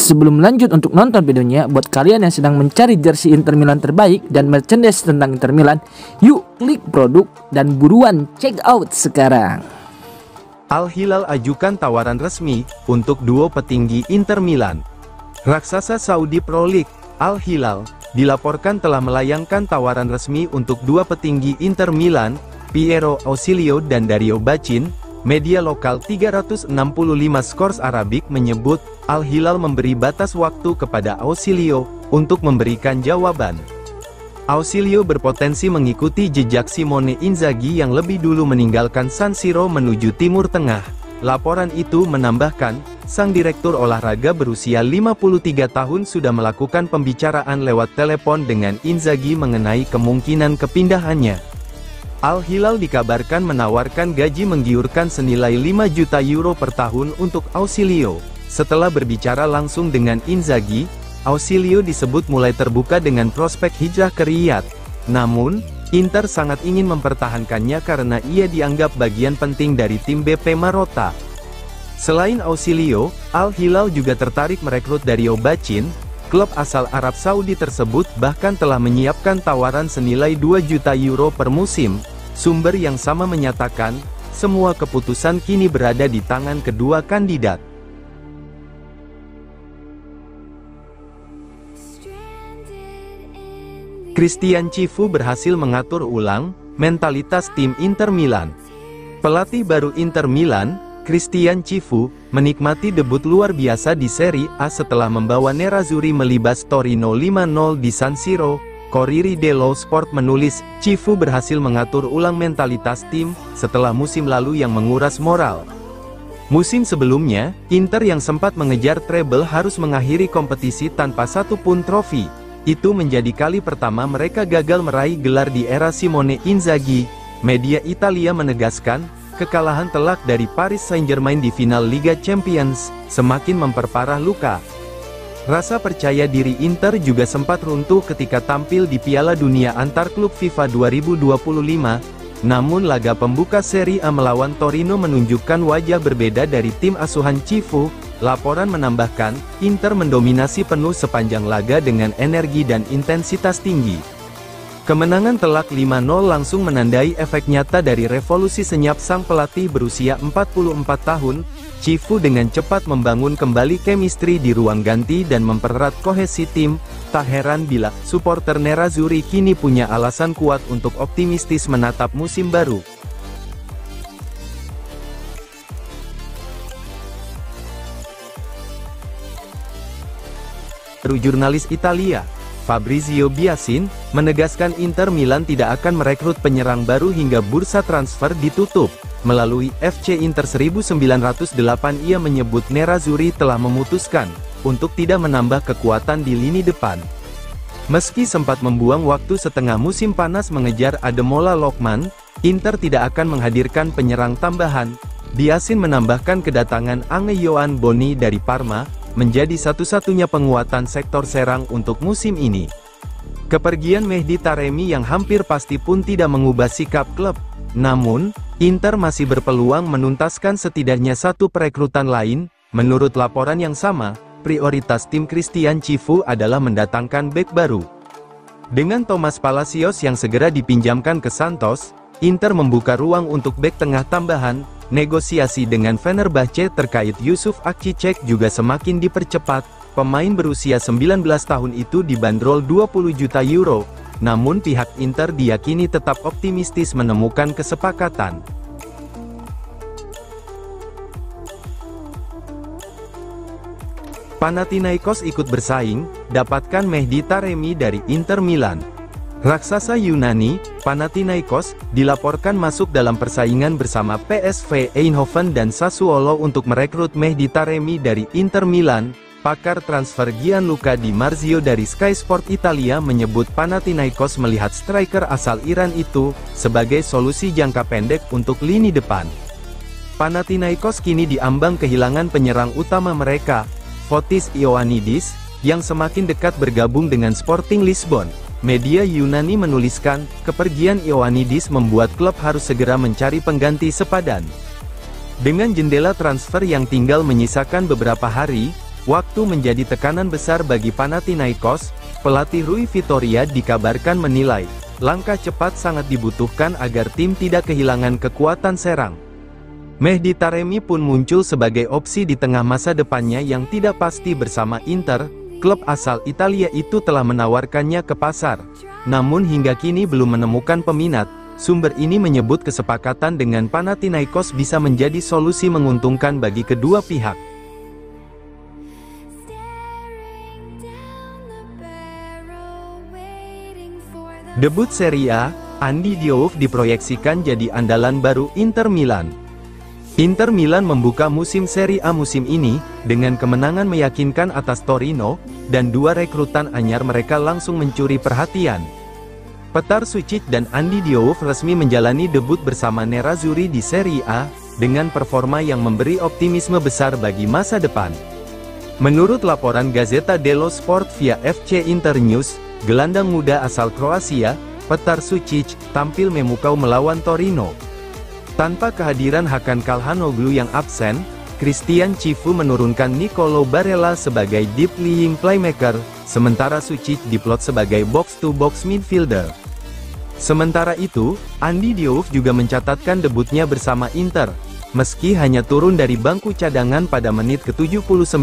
Sebelum lanjut untuk nonton videonya, buat kalian yang sedang mencari jersey Inter Milan terbaik dan merchandise tentang Inter Milan, yuk klik produk dan buruan check out sekarang. Al Hilal ajukan tawaran resmi untuk duo petinggi Inter Milan. Raksasa Saudi Pro League, Al Hilal, dilaporkan telah melayangkan tawaran resmi untuk dua petinggi Inter Milan, Piero Ausilio dan Dario Bacin. Media lokal 365 Scores Arabic menyebut, Al Hilal memberi batas waktu kepada Ausilio untuk memberikan jawaban. Ausilio berpotensi mengikuti jejak Simone Inzaghi yang lebih dulu meninggalkan San Siro menuju Timur Tengah. Laporan itu menambahkan, sang direktur olahraga berusia 53 tahun sudah melakukan pembicaraan lewat telepon dengan Inzaghi mengenai kemungkinan kepindahannya. Al Hilal dikabarkan menawarkan gaji menggiurkan senilai 5 juta euro per tahun untuk Ausilio. Setelah berbicara langsung dengan Inzaghi, Ausilio disebut mulai terbuka dengan prospek hijrah ke Riyadh. Namun, Inter sangat ingin mempertahankannya karena ia dianggap bagian penting dari tim BP Marotta. Selain Ausilio, Al Hilal juga tertarik merekrut Dario Bacin. Klub asal Arab Saudi tersebut bahkan telah menyiapkan tawaran senilai 2 juta euro per musim. Sumber yang sama menyatakan, semua keputusan kini berada di tangan kedua kandidat. Christian Cifu berhasil mengatur ulang mentalitas tim Inter Milan. Pelatih baru Inter Milan, Christian Cifu, menikmati debut luar biasa di Serie A setelah membawa Nerazzurri melibas Torino 5-0 di San Siro. Corriere dello Sport menulis, Cifu berhasil mengatur ulang mentalitas tim, setelah musim lalu yang menguras moral. Musim sebelumnya, Inter yang sempat mengejar treble harus mengakhiri kompetisi tanpa satu pun trofi. Itu menjadi kali pertama mereka gagal meraih gelar di era Simone Inzaghi. Media Italia menegaskan, kekalahan telak dari Paris Saint-Germain di final Liga Champions, semakin memperparah luka. Rasa percaya diri Inter juga sempat runtuh ketika tampil di Piala Dunia antar klub FIFA 2025, namun laga pembuka Serie A melawan Torino menunjukkan wajah berbeda dari tim asuhan Cifu. Laporan menambahkan, Inter mendominasi penuh sepanjang laga dengan energi dan intensitas tinggi. Kemenangan telak 5-0 langsung menandai efek nyata dari revolusi senyap sang pelatih berusia 44 tahun. Cifu dengan cepat membangun kembali chemistry di ruang ganti dan mempererat kohesi tim. Tak heran bila supporter Nerazzurri kini punya alasan kuat untuk optimistis menatap musim baru. Jurnalis Italia, Fabrizio Biasin, menegaskan Inter Milan tidak akan merekrut penyerang baru hingga bursa transfer ditutup. Melalui FC Inter 1908 ia menyebut Nerazzurri telah memutuskan untuk tidak menambah kekuatan di lini depan. Meski sempat membuang waktu setengah musim panas mengejar Ademola Lookman, Inter tidak akan menghadirkan penyerang tambahan. Biasin menambahkan kedatangan Ange Yohan Boni dari Parma menjadi satu-satunya penguatan sektor serang untuk musim ini. Kepergian Mehdi Taremi yang hampir pasti pun tidak mengubah sikap klub. Namun, Inter masih berpeluang menuntaskan setidaknya satu perekrutan lain. Menurut laporan yang sama, prioritas tim Christian Cifu adalah mendatangkan bek baru. Dengan Thomas Palacios yang segera dipinjamkan ke Santos, Inter membuka ruang untuk bek tengah tambahan. Negosiasi dengan Fenerbahce terkait Yusuf Akçiçek juga semakin dipercepat. Pemain berusia 19 tahun itu dibanderol 20 juta euro. Namun pihak Inter diyakini tetap optimistis menemukan kesepakatan. Panathinaikos ikut bersaing, dapatkan Mehdi Taremi dari Inter Milan. Raksasa Yunani, Panathinaikos, dilaporkan masuk dalam persaingan bersama PSV Eindhoven dan Sassuolo untuk merekrut Mehdi Taremi dari Inter Milan. Pakar transfer Gianluca Di Marzio dari Sky Sport Italia menyebut Panathinaikos melihat striker asal Iran itu sebagai solusi jangka pendek untuk lini depan. Panathinaikos kini diambang kehilangan penyerang utama mereka, Fotis Ioannidis, yang semakin dekat bergabung dengan Sporting Lisbon. Media Yunani menuliskan, kepergian Ioannidis membuat klub harus segera mencari pengganti sepadan. Dengan jendela transfer yang tinggal menyisakan beberapa hari, Waktu menjadi tekanan besar bagi Panathinaikos, pelatih Rui Vitória dikabarkan menilai, langkah cepat sangat dibutuhkan agar tim tidak kehilangan kekuatan serang. Mehdi Taremi pun muncul sebagai opsi di tengah masa depannya yang tidak pasti bersama Inter. Klub asal Italia itu telah menawarkannya ke pasar, namun hingga kini belum menemukan peminat. Sumber ini menyebut kesepakatan dengan Panathinaikos bisa menjadi solusi menguntungkan bagi kedua pihak. Debut Serie A, Andy Diouf diproyeksikan jadi andalan baru Inter Milan. Inter Milan membuka musim Serie A musim ini, dengan kemenangan meyakinkan atas Torino, dan dua rekrutan anyar mereka langsung mencuri perhatian. Petar Sučić dan Andy Diouf resmi menjalani debut bersama Nerazzurri di Serie A, dengan performa yang memberi optimisme besar bagi masa depan. Menurut laporan Gazzetta dello Sport via FC Internews, gelandang muda asal Kroasia, Petar Sučić, tampil memukau melawan Torino. Tanpa kehadiran Hakan Calhanoglu yang absen, Christian Cifu menurunkan Nicolo Barella sebagai deep lying playmaker, sementara Sučić diplot sebagai box-to-box midfielder. Sementara itu, Andy Diouf juga mencatatkan debutnya bersama Inter. Meski hanya turun dari bangku cadangan pada menit ke-79,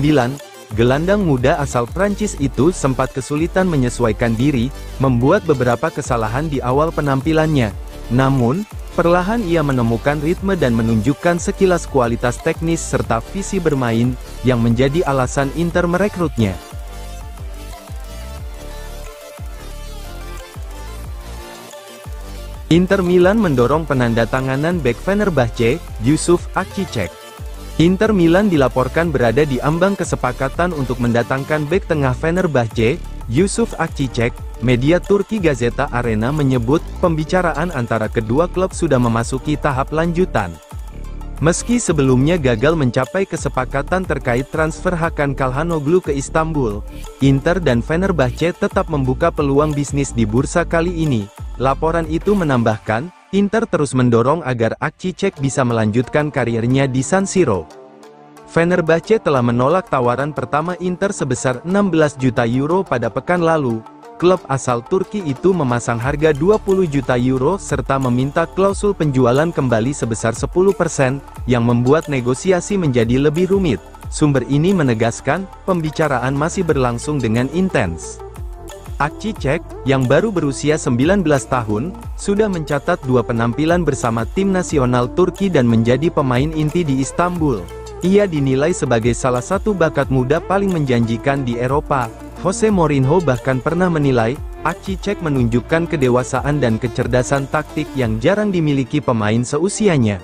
gelandang muda asal Prancis itu sempat kesulitan menyesuaikan diri, membuat beberapa kesalahan di awal penampilannya. Namun, perlahan ia menemukan ritme dan menunjukkan sekilas kualitas teknis serta visi bermain, yang menjadi alasan Inter merekrutnya. Inter Milan mendorong penandatanganan bek Fenerbahce, Yusuf Akcic. Inter Milan dilaporkan berada di ambang kesepakatan untuk mendatangkan bek tengah Fenerbahce, Yusuf Akcic. Media Turki Gazeta Arena menyebut, pembicaraan antara kedua klub sudah memasuki tahap lanjutan. Meski sebelumnya gagal mencapai kesepakatan terkait transfer Hakan Calhanoglu ke Istanbul, Inter dan Fenerbahce tetap membuka peluang bisnis di bursa kali ini. Laporan itu menambahkan, Inter terus mendorong agar Akcic bisa melanjutkan karirnya di San Siro. Fenerbahce telah menolak tawaran pertama Inter sebesar 16 juta euro pada pekan lalu. Klub asal Turki itu memasang harga 20 juta euro serta meminta klausul penjualan kembali sebesar 10%, yang membuat negosiasi menjadi lebih rumit. Sumber ini menegaskan, pembicaraan masih berlangsung dengan intens. Akcic, yang baru berusia 19 tahun, sudah mencatat 2 penampilan bersama tim nasional Turki dan menjadi pemain inti di Istanbul. Ia dinilai sebagai salah satu bakat muda paling menjanjikan di Eropa. Jose Mourinho bahkan pernah menilai, Akcic menunjukkan kedewasaan dan kecerdasan taktik yang jarang dimiliki pemain seusianya.